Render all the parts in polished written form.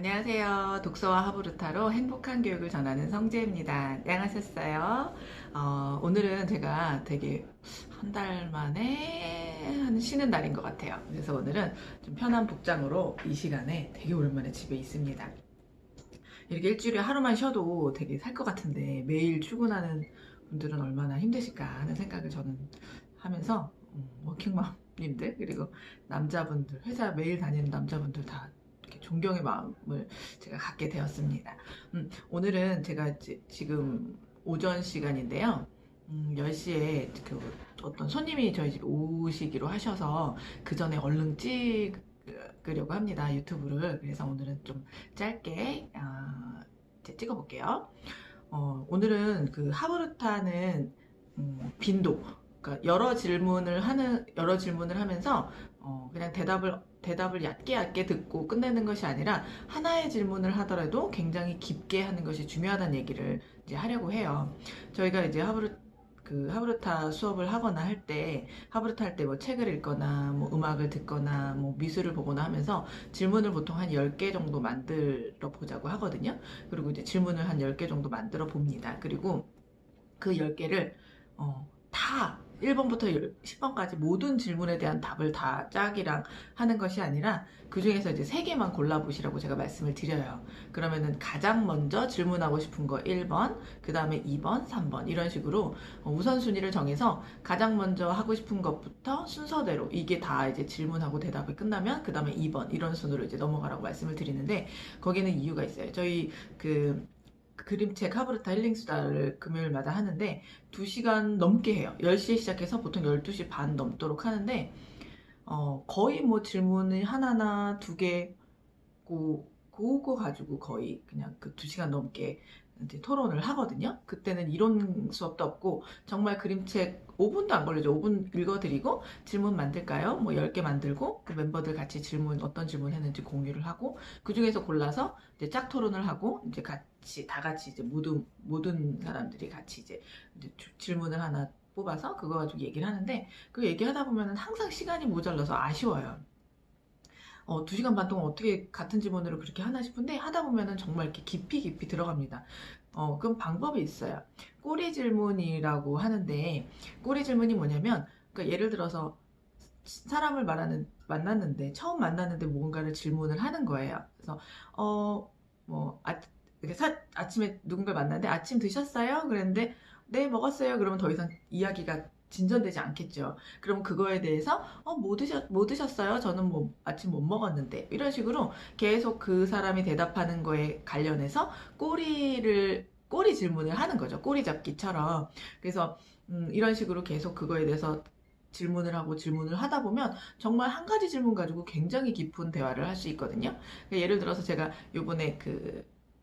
안녕하세요. 독서와 하부르타로 행복한 교육을 전하는 성재입니다. 안녕하셨어요. 오늘은 제가 되게 한 달 만에 쉬는 날인 것 같아요. 그래서 오늘은 좀 편한 복장으로 이 시간에 되게 오랜만에 집에 있습니다. 이렇게 일주일에 하루만 쉬어도 되게 살 것 같은데 매일 출근하는 분들은 얼마나 힘드실까 하는 생각을 저는 하면서 워킹맘님들 그리고 남자분들 회사 매일 다니는 남자분들 다 이렇게 존경의 마음을 제가 갖게 되었습니다. 오늘은 제가 지금 오전 시간인데요. 10시에 그 어떤 손님이 저희 집에 오시기로 하셔서 그 전에 얼른 찍으려고 합니다. 유튜브를. 그래서 오늘은 좀 짧게 이제 찍어볼게요. 오늘은 그 하브르타는 빈도, 그러니까 여러 질문을 하면서 그냥 대답을 얇게 듣고 끝내는 것이 아니라 하나의 질문을 하더라도 굉장히 깊게 하는 것이 중요하다는 얘기를 이제 하려고 해요. 저희가 이제 하브르타 수업을 하거나 하브르타 할 때 뭐 책을 읽거나, 뭐 음악을 듣거나, 뭐 미술을 보거나 하면서 질문을 보통 한 10개 정도 만들어 보자고 하거든요. 그리고 이제 질문을 한 10개 정도 만들어 봅니다. 그리고 그 10개를 다 1번부터 10번까지 모든 질문에 대한 답을 다 짝이랑 하는 것이 아니라 그 중에서 이제 3개만 골라보시라고 제가 말씀을 드려요. 그러면은 가장 먼저 질문하고 싶은 거 1번, 그 다음에 2번, 3번 이런 식으로 우선순위를 정해서 가장 먼저 하고 싶은 것부터 순서대로 이게 다 이제 질문하고 대답이 끝나면 그 다음에 2번 이런 순으로 이제 넘어가라고 말씀을 드리는데 거기는 이유가 있어요. 저희 그림책 하브르타 힐링수다를 금요일마다 하는데 2시간 넘게 해요. 10시에 시작해서 보통 12시 반 넘도록 하는데 거의 뭐 질문이 하나나 2개 그거 가지고 거의 그냥 그 2시간 넘게 이제 토론을 하거든요. 그때는 이론 수업도 없고 정말 그림책 5분도 안 걸리죠. 5분 읽어드리고 질문 만들까요? 뭐 10개 만들고 그 멤버들 같이 어떤 질문 했는지 공유를 하고 그 중에서 골라서 이제 짝 토론을 하고 이제 다 같이 이제 모든 사람들이 같이 이제 질문을 하나 뽑아서 그거 가지고 얘기를 하는데 그 얘기하다 보면은 항상 시간이 모자라서 아쉬워요. 2시간 반 동안 어떻게 같은 질문으로 그렇게 하나 싶은데 하다 보면은 정말 이렇게 깊이 들어갑니다. 그럼 방법이 있어요. 꼬리 질문이라고 하는데 꼬리 질문이 뭐냐면 그러니까 예를 들어서 사람을 만났는데 처음 만났는데 뭔가를 질문을 하는 거예요. 그래서 뭐 이렇게 아침에 누군가를 만났는데 아침 드셨어요? 그랬는데 네 먹었어요. 그러면 더 이상 이야기가 진전되지 않겠죠. 그럼 그거에 대해서 뭐 드셨어요? 저는 뭐 아침 못 먹었는데 이런 식으로 계속 그 사람이 대답하는 거에 관련해서 꼬리 질문을 하는 거죠. 꼬리 잡기처럼. 그래서 이런 식으로 계속 그거에 대해서 질문을 하다 보면 정말 한 가지 질문 가지고 굉장히 깊은 대화를 할 수 있거든요. 그러니까 예를 들어서 제가 요번에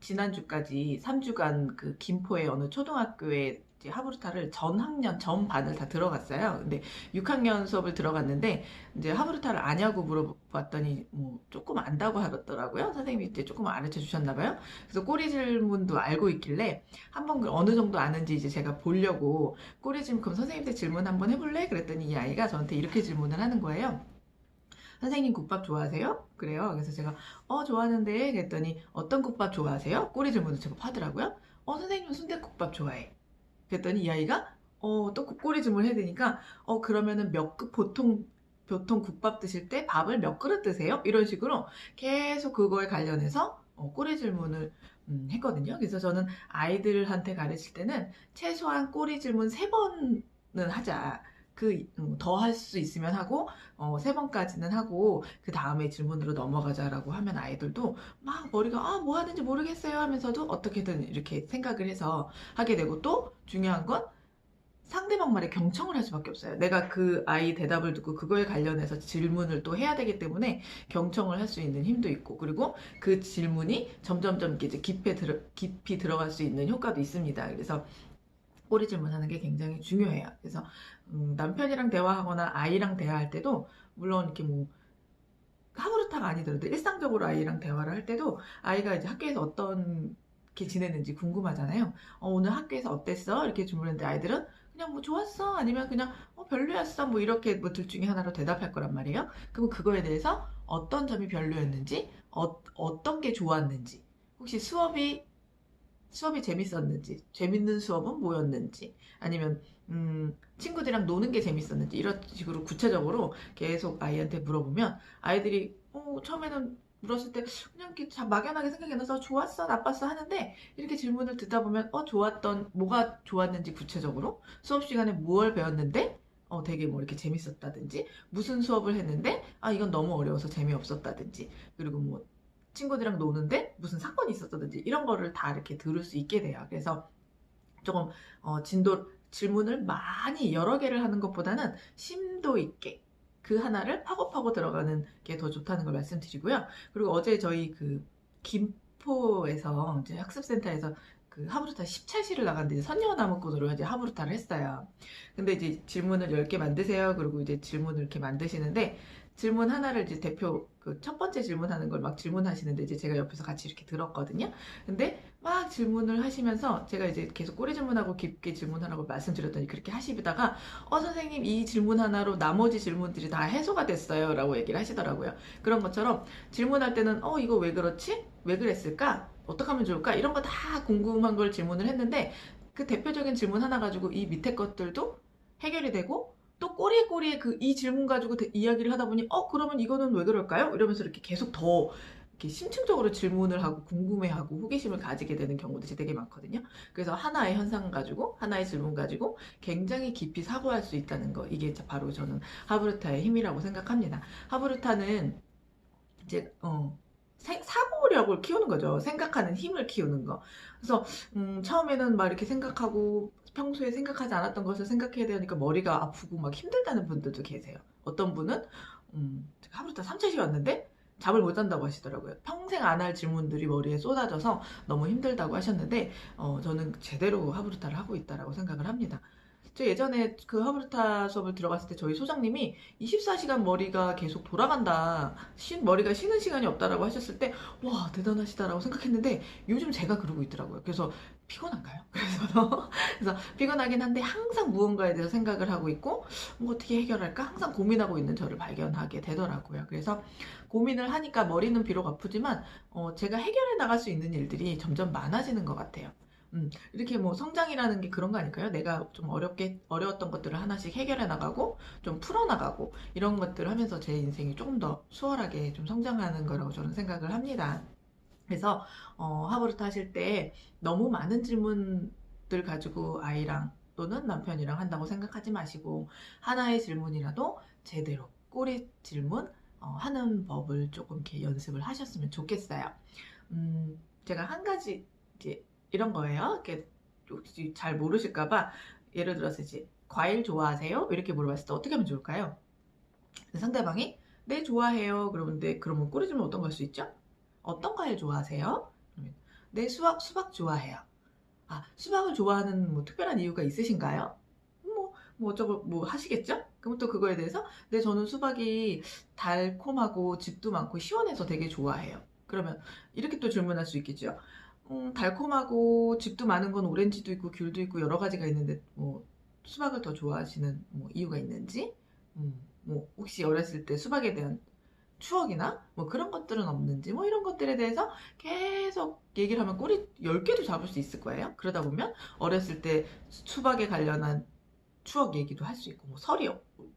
지난주까지 3주간 그 김포의 어느 초등학교에 이제 하브르타를 전 학년 전 반을 다 들어갔어요. 근데 6학년 수업을 들어갔는데 이제 하브르타를 아냐고 물어봤더니 뭐 조금 안다고 하더라고요. 선생님이 이제 조금 가르쳐 주셨나 봐요. 그래서 꼬리 질문도 알고 있길래 한번 어느 정도 아는지 이제 제가 보려고 꼬리 질문 그럼 선생님한테 질문 한번 해볼래? 그랬더니 이 아이가 저한테 이렇게 질문을 하는 거예요. 선생님 국밥 좋아하세요? 그래요. 그래서 제가 좋아하는데 그랬더니 어떤 국밥 좋아하세요? 꼬리 질문을 제법 하더라고요. 선생님은 순댓국밥 좋아해. 그랬더니 이 아이가 또 꼬리 질문을 해야 되니까 그러면은 보통 국밥 드실 때 밥을 몇 그릇 드세요? 이런 식으로 계속 그거에 관련해서 꼬리 질문을 했거든요. 그래서 저는 아이들한테 가르칠 때는 최소한 꼬리 질문 3번은 하자. 더 할 수 있으면 하고, 3번까지는 하고, 그 다음에 질문으로 넘어가자라고 하면 아이들도 막 머리가, 뭐 하는지 모르겠어요 하면서도 어떻게든 이렇게 생각을 해서 하게 되고, 또 중요한 건 상대방 말에 경청을 할 수밖에 없어요. 내가 그 아이 대답을 듣고 그거에 관련해서 질문을 또 해야 되기 때문에 경청을 할 수 있는 힘도 있고, 그리고 그 질문이 점점점 이제 깊이 들어갈 수 있는 효과도 있습니다. 그래서 꼬리 질문하는 게 굉장히 중요해요. 그래서 남편이랑 대화하거나 아이랑 대화할 때도 물론 이렇게 뭐 하브르타가 아니더라도 일상적으로 아이랑 대화를 할 때도 아이가 이제 학교에서 어떻게 지냈는지 궁금하잖아요. 오늘 학교에서 어땠어? 이렇게 질문했는데 아이들은 그냥 뭐 좋았어? 아니면 그냥 별로였어. 뭐 이렇게 뭐 둘 중에 하나로 대답할 거란 말이에요. 그럼 그거에 대해서 어떤 점이 별로였는지, 어떤 게 좋았는지, 혹시 수업이 재밌었는지, 재밌는 수업은 뭐였는지, 아니면 친구들이랑 노는 게 재밌었는지, 이런 식으로 구체적으로 계속 아이한테 물어보면 아이들이 처음에는 물었을 때 그냥 이렇게 막연하게 생각이 나서 좋았어, 나빴어 하는데, 이렇게 질문을 듣다 보면 뭐가 좋았는지 구체적으로, 수업 시간에 무엇을 배웠는데 되게 뭐 이렇게 재밌었다든지, 무슨 수업을 했는데 이건 너무 어려워서 재미없었다든지, 그리고 뭐 친구들이랑 노는데 무슨 사건이 있었다든지, 이런 거를 다 이렇게 들을 수 있게 돼요. 그래서 조금 질문을 많이 여러 개를 하는 것보다는 심도 있게 그 하나를 파고파고 들어가는 게 더 좋다는 걸 말씀드리고요. 그리고 어제 저희 그 김포에서 이제 학습센터에서 그 하브루타 10찰시를 나갔는데, 이제 선녀나무꾼으로 이제 하브루타를 했어요. 근데 이제 질문을 10개 만드세요. 그리고 이제 질문을 이렇게 만드시는데, 질문 하나를 이제 그 첫 번째 질문하는 걸 막 질문하시는데, 이제 제가 옆에서 같이 이렇게 들었거든요. 근데 막 질문을 하시면서 제가 이제 계속 꼬리 질문하고 깊게 질문하라고 말씀드렸더니, 그렇게 하시다가 선생님, 이 질문 하나로 나머지 질문들이 다 해소가 됐어요 라고 얘기를 하시더라고요. 그런 것처럼 질문할 때는 이거 왜 그렇지? 왜 그랬을까? 어떻게 하면 좋을까? 이런 거 다 궁금한 걸 질문을 했는데, 그 대표적인 질문 하나 가지고 이 밑에 것들도 해결이 되고, 또 꼬리에 이 질문 가지고 이야기를 하다 보니 그러면 이거는 왜 그럴까요? 이러면서 이렇게 계속 더 이렇게 심층적으로 질문을 하고 궁금해하고 호기심을 가지게 되는 경우들이 되게 많거든요. 그래서 하나의 현상 가지고, 하나의 질문 가지고 굉장히 깊이 사고할 수 있다는 거, 이게 바로 저는 하브루타의 힘이라고 생각합니다. 하브루타는 이제 사고력을 키우는 거죠. 생각하는 힘을 키우는 거. 그래서 처음에는 막 이렇게 생각하고 평소에 생각하지 않았던 것을 생각해야 되니까 머리가 아프고 막 힘들다는 분들도 계세요. 어떤 분은 하루부터 3차시 왔는데 잠을 못 잔다고 하시더라고요. 평생 안 할 질문들이 머리에 쏟아져서 너무 힘들다고 하셨는데, 저는 제대로 하브루타를 하고 있다라고 생각을 합니다. 저 예전에 그 하브루타 수업을 들어갔을 때 저희 소장님이 24시간 머리가 계속 돌아간다, 머리가 쉬는 시간이 없다라고 하셨을 때, 와, 대단하시다라고 생각했는데, 요즘 제가 그러고 있더라고요. 그래서 피곤한가요? 그래서 피곤하긴 한데 항상 무언가에 대해서 생각을 하고 있고, 뭐 어떻게 해결할까 항상 고민하고 있는 저를 발견하게 되더라고요. 그래서 고민을 하니까 머리는 비록 아프지만 제가 해결해 나갈 수 있는 일들이 점점 많아지는 것 같아요. 이렇게 뭐 성장이라는 게 그런 거 아닐까요? 내가 좀 어려웠던 것들을 하나씩 해결해 나가고, 좀 풀어 나가고, 이런 것들을 하면서 제 인생이 조금 더 수월하게 좀 성장하는 거라고 저는 생각을 합니다. 그래서 하브루타 하실 때 너무 많은 질문들 가지고 아이랑 또는 남편이랑 한다고 생각하지 마시고, 하나의 질문이라도 제대로 꼬리 질문 하는 법을 조금 이렇게 연습을 하셨으면 좋겠어요. 제가 한 가지 이제 이런 거예요. 이렇게 혹시 잘 모르실까봐, 예를 들어서 이제 과일 좋아하세요? 이렇게 물어봤을 때 어떻게 하면 좋을까요? 상대방이 네, 좋아해요. 그러면 꼬리 질문 어떤 걸 수 있죠? 어떤 과일 좋아하세요? 그러면 네, 수박 좋아해요. 수박을 좋아하는 뭐 특별한 이유가 있으신가요? 뭐 어쩌고 뭐 하시겠죠? 그럼 또 그거에 대해서 네, 저는 수박이 달콤하고 즙도 많고 시원해서 되게 좋아해요. 그러면 이렇게 또 질문할 수 있겠죠. 달콤하고 즙도 많은 건 오렌지도 있고 귤도 있고 여러 가지가 있는데, 뭐 수박을 더 좋아하시는 뭐 이유가 있는지, 뭐 혹시 어렸을 때 수박에 대한 추억이나 뭐 그런 것들은 없는지, 뭐 이런 것들에 대해서 계속 얘기를 하면 꼬리 10개도 잡을 수 있을 거예요. 그러다 보면 어렸을 때 수박에 관련한 추억 얘기도 할 수 있고, 뭐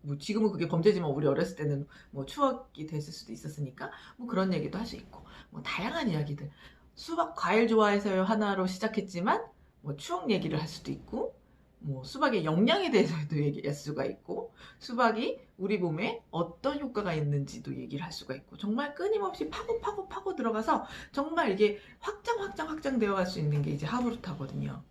뭐 지금은 그게 범죄지만 우리 어렸을 때는 뭐 추억이 됐을 수도 있었으니까 뭐 그런 얘기도 할 수 있고, 뭐 다양한 이야기들. 수박 과일 좋아해서요 하나로 시작했지만 뭐 추억 얘기를 할 수도 있고, 뭐 수박의 영양에 대해서도 얘기할 수가 있고, 수박이 우리 몸에 어떤 효과가 있는지도 얘기를 할 수가 있고, 정말 끊임없이 파고 들어가서 정말 이게 확장 되어 갈 수 있는 게 이제 하브루타거든요.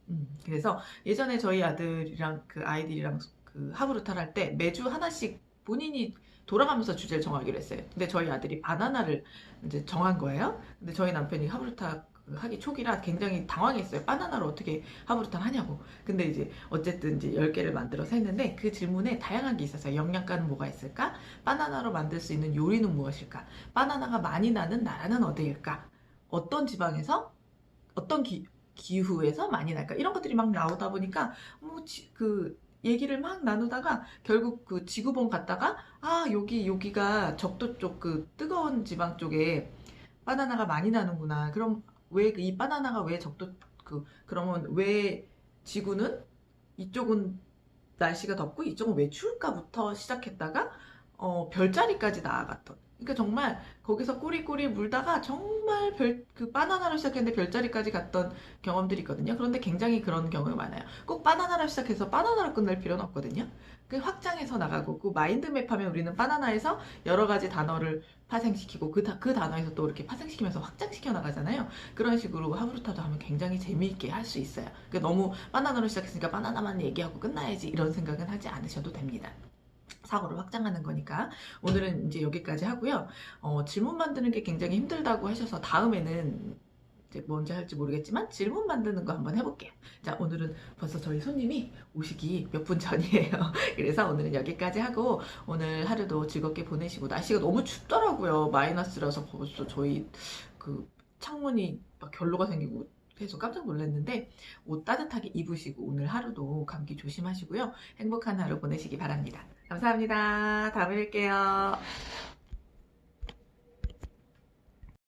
그래서 예전에 저희 아들이랑 그 아이들이랑 그 하브루타를 할 때 매주 하나씩 본인이 돌아가면서 주제를 정하기로 했어요. 근데 저희 아들이 바나나를 이제 정한 거예요. 근데 저희 남편이 하브루타 하기 초기라 굉장히 당황했어요. 바나나를 어떻게 하브루타를 하냐고. 근데 이제 어쨌든 이제 10개를 만들어서 했는데, 그 질문에 다양한 게 있었어요. 영양가는 뭐가 있을까? 바나나로 만들 수 있는 요리는 무엇일까? 바나나가 많이 나는 나라는 어디일까? 어떤 지방에서 어떤 기후에서 많이 날까? 이런 것들이 막 나오다 보니까 그 얘기를 막 나누다가 결국 그 지구본 갔다가 아 여기가 적도 쪽 그 뜨거운 지방 쪽에 바나나가 많이 나는구나. 그럼 왜 이 바나나가 왜 적도 그러면 왜 지구는 이쪽은 날씨가 덥고 이쪽은 왜 추울까부터 시작했다가 별자리까지 나아갔던. 그러니까 정말 거기서 꼬리꼬리 물다가 정말 그 바나나로 시작했는데 별자리까지 갔던 경험들이 있거든요. 그런데 굉장히 그런 경우가 많아요. 꼭 바나나로 시작해서 바나나로 끝낼 필요는 없거든요. 그 확장해서 나가고 그 마인드맵 하면 우리는 바나나에서 여러 가지 단어를 파생시키고 그 단어에서 또 이렇게 파생시키면서 확장시켜 나가잖아요. 그런 식으로 하브루타도 하면 굉장히 재미있게 할 수 있어요. 그러니까 너무 바나나로 시작했으니까 바나나만 얘기하고 끝나야지 이런 생각은 하지 않으셔도 됩니다. 사고를 확장하는 거니까. 오늘은 이제 여기까지 하고요. 질문 만드는 게 굉장히 힘들다고 하셔서 다음에는 이제 뭔지 할지 모르겠지만 질문 만드는 거 한번 해볼게요. 자, 오늘은 벌써 저희 손님이 오시기 몇 분 전이에요. 그래서 오늘은 여기까지 하고 오늘 하루도 즐겁게 보내시고, 날씨가 너무 춥더라고요. 마이너스라서 벌써 저희 그 창문이 막 결로가 생기고 해서 깜짝 놀랐는데 옷 따뜻하게 입으시고 오늘 하루도 감기 조심하시고요. 행복한 하루 보내시기 바랍니다. 감사합니다. 다음에 뵐게요.